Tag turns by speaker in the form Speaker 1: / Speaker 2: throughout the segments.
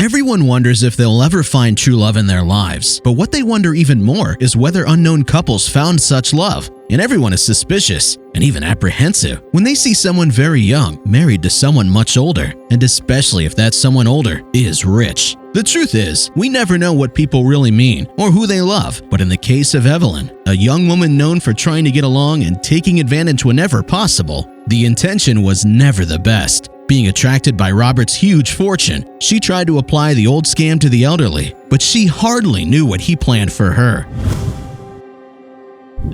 Speaker 1: Everyone wonders if they'll ever find true love in their lives, but what they wonder even more is whether unknown couples found such love. And everyone is suspicious and even apprehensive when they see someone very young married to someone much older, and especially if that someone older is rich. The truth is, we never know what people really mean or who they love, but in the case of Evelyn, a young woman known for trying to get along and taking advantage whenever possible, the intention was never the best. Being attracted by Robert's huge fortune, she tried to apply the old scam to the elderly, but she hardly knew what he planned for her.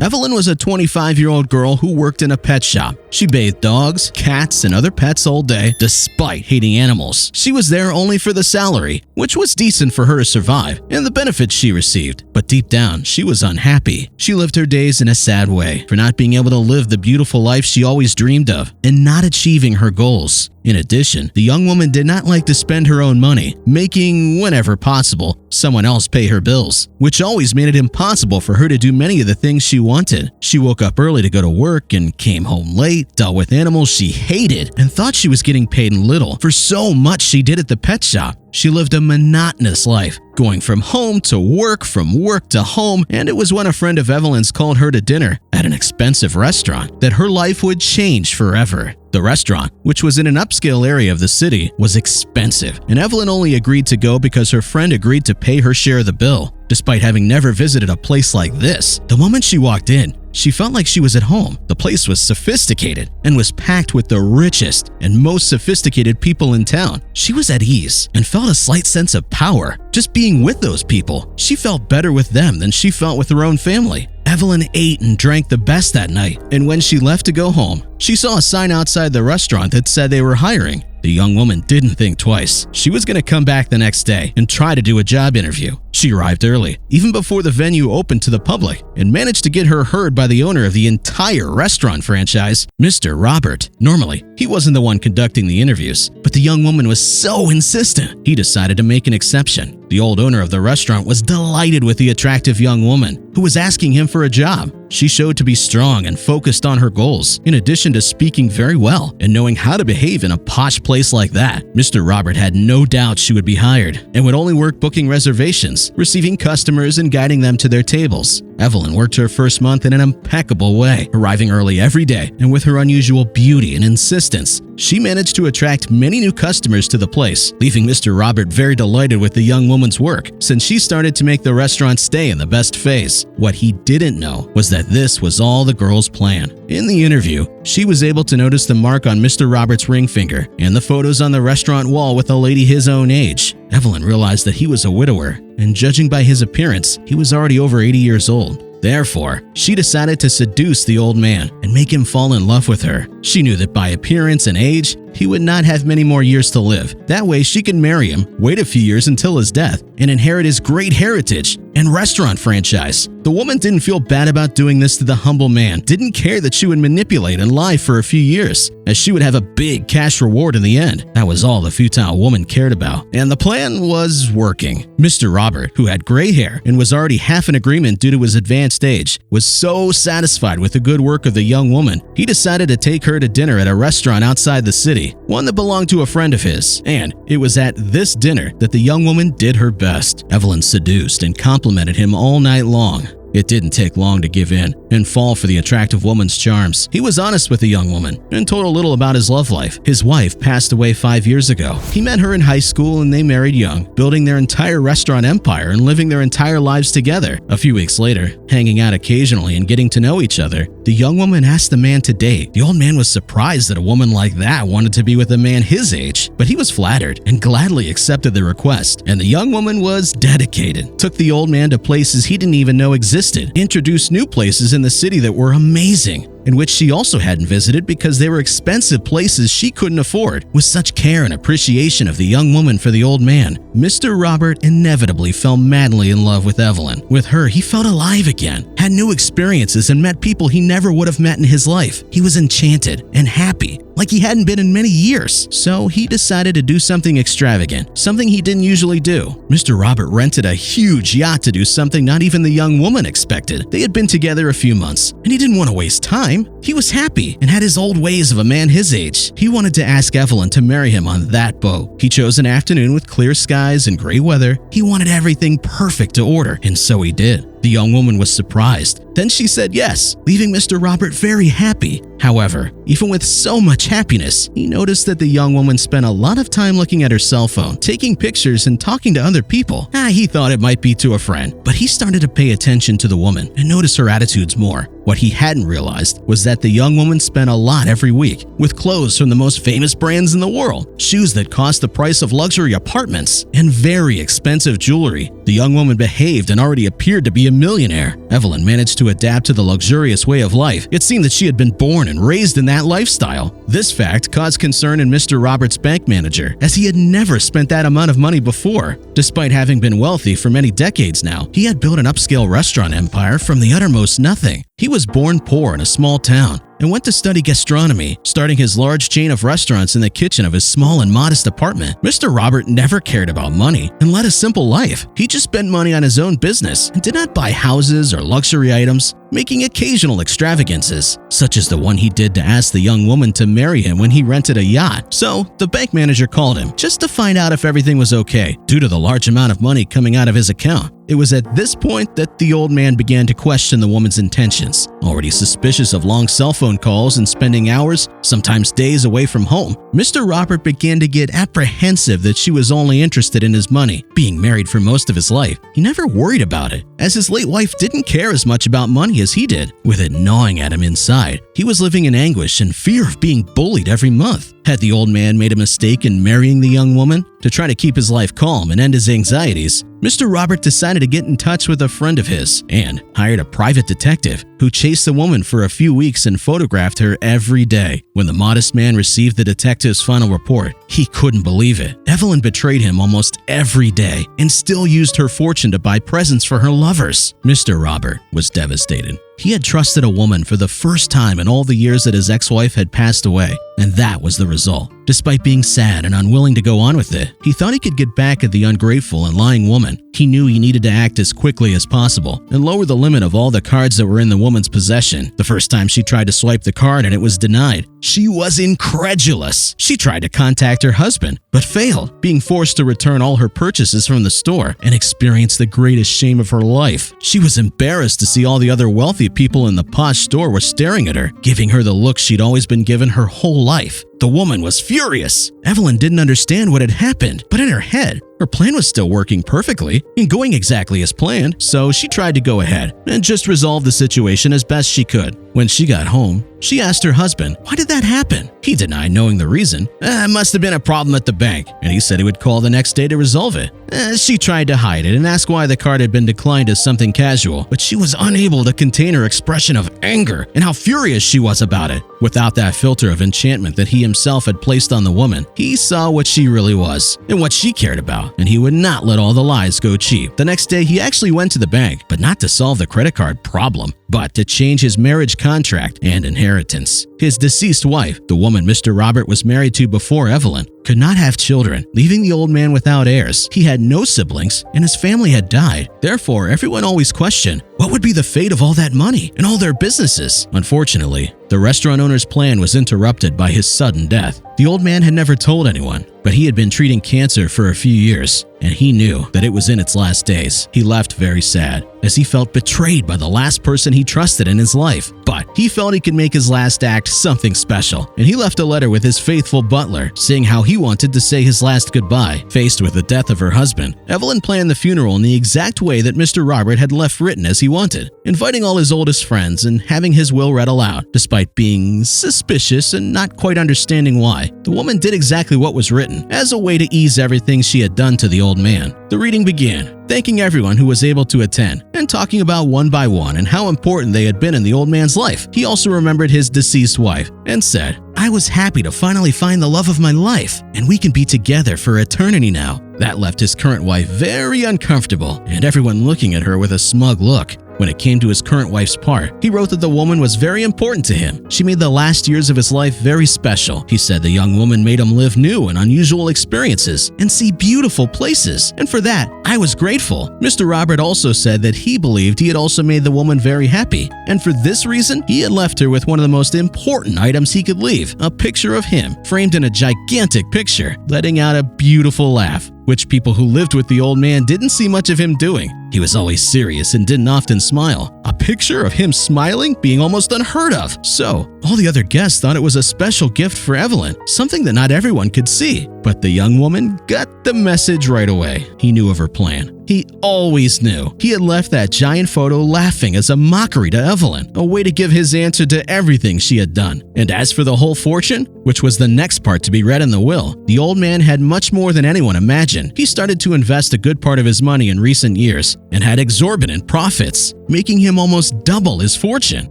Speaker 1: Evelyn was a 25-year-old girl who worked in a pet shop. She bathed dogs, cats, and other pets all day, despite hating animals. She was there only for the salary, which was decent for her to survive, and the benefits she received. But deep down, she was unhappy. She lived her days in a sad way for not being able to live the beautiful life she always dreamed of and not achieving her goals. In addition, the young woman did not like to spend her own money, making, whenever possible, someone else pay her bills, which always made it impossible for her to do many of the things she wanted. She woke up early to go to work and came home late, dealt with animals she hated, and thought she was getting paid little for so much she did at the pet shop. She lived a monotonous life, going from home to work, from work to home, and it was when a friend of Evelyn's called her to dinner at an expensive restaurant that her life would change forever. The restaurant, which was in an upscale area of the city, was expensive, and Evelyn only agreed to go because her friend agreed to pay her share of the bill. Despite having never visited a place like this, the moment she walked in, she felt like she was at home. The place was sophisticated and was packed with the richest and most sophisticated people in town. She was at ease and felt a slight sense of power just being with those people. She felt better with them than she felt with her own family. Evelyn ate and drank the best that night, and when she left to go home, she saw a sign outside the restaurant that said they were hiring. The young woman didn't think twice. She was going to come back the next day and try to do a job interview. She arrived early, even before the venue opened to the public, and managed to get her heard by the owner of the entire restaurant franchise, Mr. Robert. Normally, he wasn't the one conducting the interviews, but the young woman was so insistent, he decided to make an exception. The old owner of the restaurant was delighted with the attractive young woman who was asking him for a job. She showed to be strong and focused on her goals, in addition to speaking very well and knowing how to behave in a posh place like that. Mr. Robert had no doubt she would be hired and would only work booking reservations, receiving customers, and guiding them to their tables. Evelyn worked her first month in an impeccable way, arriving early every day, and with her unusual beauty and insistence, she managed to attract many new customers to the place, leaving Mr. Robert very delighted with the young woman's work, since she started to make the restaurant stay in the best phase. What he didn't know was that this was all the girl's plan. In the interview, she was able to notice the mark on Mr. Robert's ring finger and the photos on the restaurant wall with a lady his own age. Evelyn realized that he was a widower, and judging by his appearance, he was already over 80 years old. Therefore, she decided to seduce the old man and make him fall in love with her. She knew that by appearance and age, he would not have many more years to live. That way, she could marry him, wait a few years until his death, and inherit his great heritage and restaurant franchise. The woman didn't feel bad about doing this to the humble man, didn't care that she would manipulate and lie for a few years, as she would have a big cash reward in the end. That was all the futile woman cared about, and the plan was working. Mr. Robert, who had gray hair and was already half in agreement due to his advanced age, was so satisfied with the good work of the young woman, he decided to take her to dinner at a restaurant outside the city, one that belonged to a friend of his, and it was at this dinner that the young woman did her best. Evelyn seduced and complimented him all night long. It didn't take long to give in and fall for the attractive woman's charms. He was honest with the young woman and told a little about his love life. His wife passed away 5 years ago. He met her in high school and they married young, building their entire restaurant empire and living their entire lives together. A few weeks later, hanging out occasionally and getting to know each other, the young woman asked the man to date. The old man was surprised that a woman like that wanted to be with a man his age, but he was flattered and gladly accepted the request. And the young woman was dedicated, took the old man to places he didn't even know existed, introduced new places in the city that were amazing, in which she also hadn't visited because they were expensive places she couldn't afford. With such care and appreciation of the young woman for the old man, Mr. Robert inevitably fell madly in love with Evelyn. With her, he felt alive again, had new experiences, and met people he never would have met in his life. He was enchanted and happy, like he hadn't been in many years. So he decided to do something extravagant, something he didn't usually do. Mr. Robert rented a huge yacht to do something not even the young woman expected. They had been together a few months, and he didn't want to waste time. He was happy and had his old ways of a man his age. He wanted to ask Evelyn to marry him on that boat. He chose an afternoon with clear skies and gray weather. He wanted everything perfect to order, and so he did. The young woman was surprised. Then she said yes, leaving Mr. Robert very happy. However, even with so much happiness, he noticed that the young woman spent a lot of time looking at her cell phone, taking pictures and talking to other people. He thought it might be to a friend, but he started to pay attention to the woman and notice her attitudes more. What he hadn't realized was that the young woman spent a lot every week, with clothes from the most famous brands in the world, shoes that cost the price of luxury apartments, and very expensive jewelry. The young woman behaved and already appeared to be a millionaire. Evelyn managed to adapt to the luxurious way of life. It seemed that she had been born and raised in that lifestyle. This fact caused concern in Mr. Robert's bank manager, as he had never spent that amount of money before. Despite having been wealthy for many decades now, he had built an upscale restaurant empire from the uttermost nothing. He was born poor in a small town and went to study gastronomy, starting his large chain of restaurants in the kitchen of his small and modest apartment. Mr. Robert never cared about money and led a simple life. He just spent money on his own business and did not buy houses or luxury items, making occasional extravagances, such as the one he did to ask the young woman to marry him when he rented a yacht. So the bank manager called him just to find out if everything was okay due to the large amount of money coming out of his account. It was at this point that the old man began to question the woman's intentions. Already suspicious of long cell phone calls and spending hours, sometimes days away from home, Mr. Robert began to get apprehensive that she was only interested in his money. Being married for most of his life, he never worried about it, as his late wife didn't care as much about money as he did. With it gnawing at him inside, he was living in anguish and fear of being bullied every month. Had the old man made a mistake in marrying the young woman? To try to keep his life calm and end his anxieties, Mr. Robert decided to get in touch with a friend of his and hired a private detective who chased the woman for a few weeks and photographed her every day. When the modest man received the detective's final report, he couldn't believe it. Evelyn betrayed him almost every day and still used her fortune to buy presents for her lovers. Mr. Robert was devastated. He had trusted a woman for the first time in all the years that his ex-wife had passed away, and that was the result. Despite being sad and unwilling to go on with it, he thought he could get back at the ungrateful and lying woman. He knew he needed to act as quickly as possible and lower the limit of all the cards that were in the woman's possession. The first time she tried to swipe the card and it was denied, she was incredulous. She tried to contact her husband, but failed, being forced to return all her purchases from the store and experience the greatest shame of her life. She was embarrassed to see all the other wealthy people in the posh store were staring at her, giving her the look she'd always been given her whole life. The woman was furious. Evelyn didn't understand what had happened, but in her head, her plan was still working perfectly and going exactly as planned, so she tried to go ahead and just resolve the situation as best she could. When she got home, she asked her husband, "Why did that happen?" He denied knowing the reason. It must have been a problem at the bank, and he said he would call the next day to resolve it. She tried to hide it and ask why the card had been declined as something casual, but she was unable to contain her expression of anger and how furious she was about it. Without that filter of enchantment that he himself had placed on the woman, he saw what she really was and what she cared about, and he would not let all the lies go cheap. The next day, he actually went to the bank, but not to solve the credit card problem, but to change his marriage contract and inheritance. His deceased wife, the woman Mr. Robert was married to before Evelyn, could not have children, leaving the old man without heirs. He had no siblings, and his family had died. Therefore, everyone always questioned, what would be the fate of all that money and all their businesses? Unfortunately, the restaurant owner's plan was interrupted by his sudden death. The old man had never told anyone, but he had been treating cancer for a few years, and he knew that it was in its last days. He left very sad, as he felt betrayed by the last person he trusted in his life. But he felt he could make his last act something special, and he left a letter with his faithful butler, saying how he wanted to say his last goodbye. Faced with the death of her husband, Evelyn planned the funeral in the exact way that Mr. Robert had left written as he wanted, inviting all his oldest friends and having his will read aloud. Despite being suspicious and not quite understanding why, the woman did exactly what was written, as a way to ease everything she had done to the old man. The reading began, thanking everyone who was able to attend, and talking about one by one and how important they had been in the old man's life. He also remembered his deceased wife and said, "I was happy to finally find the love of my life, and we can be together for eternity now." That left his current wife very uncomfortable, and everyone looking at her with a smug look. When it came to his current wife's part, he wrote that the woman was very important to him. She made the last years of his life very special. He said the young woman made him live new and unusual experiences and see beautiful places, and for that, I was grateful. Mr. Robert also said that he believed he had also made the woman very happy, and for this reason, he had left her with one of the most important items he could leave, a picture of him, framed in a gigantic picture, letting out a beautiful laugh, which people who lived with the old man didn't see much of him doing. He was always serious and didn't often smile. A picture of him smiling being almost unheard of. So, all the other guests thought it was a special gift for Evelyn, something that not everyone could see. But the young woman got the message right away. He knew of her plan. He always knew. He had left that giant photo laughing as a mockery to Evelyn, a way to give his answer to everything she had done. And as for the whole fortune, which was the next part to be read in the will, the old man had much more than anyone imagined. He started to invest a good part of his money in recent years and had exorbitant profits, making him almost double his fortune.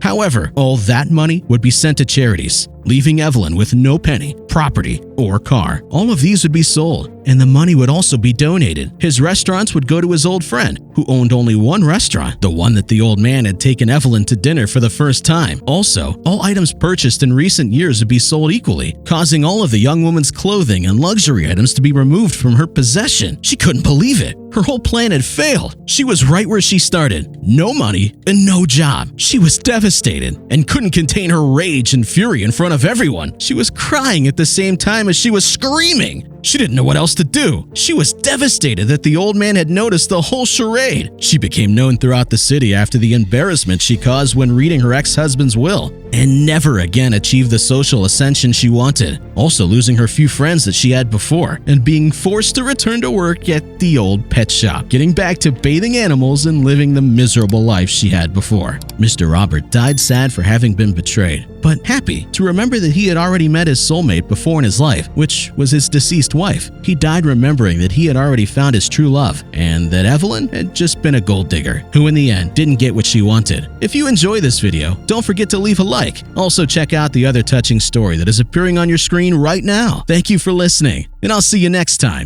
Speaker 1: However, all that money would be sent to charities, leaving Evelyn with no penny, property, or car. All of these would be sold, and the money would also be donated. His restaurants would go to his old friend, who owned only one restaurant, the one that the old man had taken Evelyn to dinner for the first time. Also, all items purchased in recent years would be sold equally, causing all of the young woman's clothing and luxury items to be removed from her possession. She couldn't believe it. Her whole plan had failed. She was right where she started. No money and no job. She was devastated and couldn't contain her rage and fury in front of everyone. She was crying at the same time as she was screaming. She didn't know what else to do. She was devastated that the old man had noticed the whole charade. She became known throughout the city after the embarrassment she caused when reading her ex-husband's will, and never again achieved the social ascension she wanted, also losing her few friends that she had before, and being forced to return to work at the old pet shop, getting back to bathing animals and living the miserable life she had before. Mr. Robert died sad for having been betrayed, but happy to remember that he had already met his soulmate before in his life, which was his deceased wife. He died remembering that he had already found his true love, and that Evelyn had just been a gold digger, who in the end didn't get what she wanted. If you enjoy this video, don't forget to leave a like. Also check out the other touching story that is appearing on your screen right now. Thank you for listening, and I'll see you next time.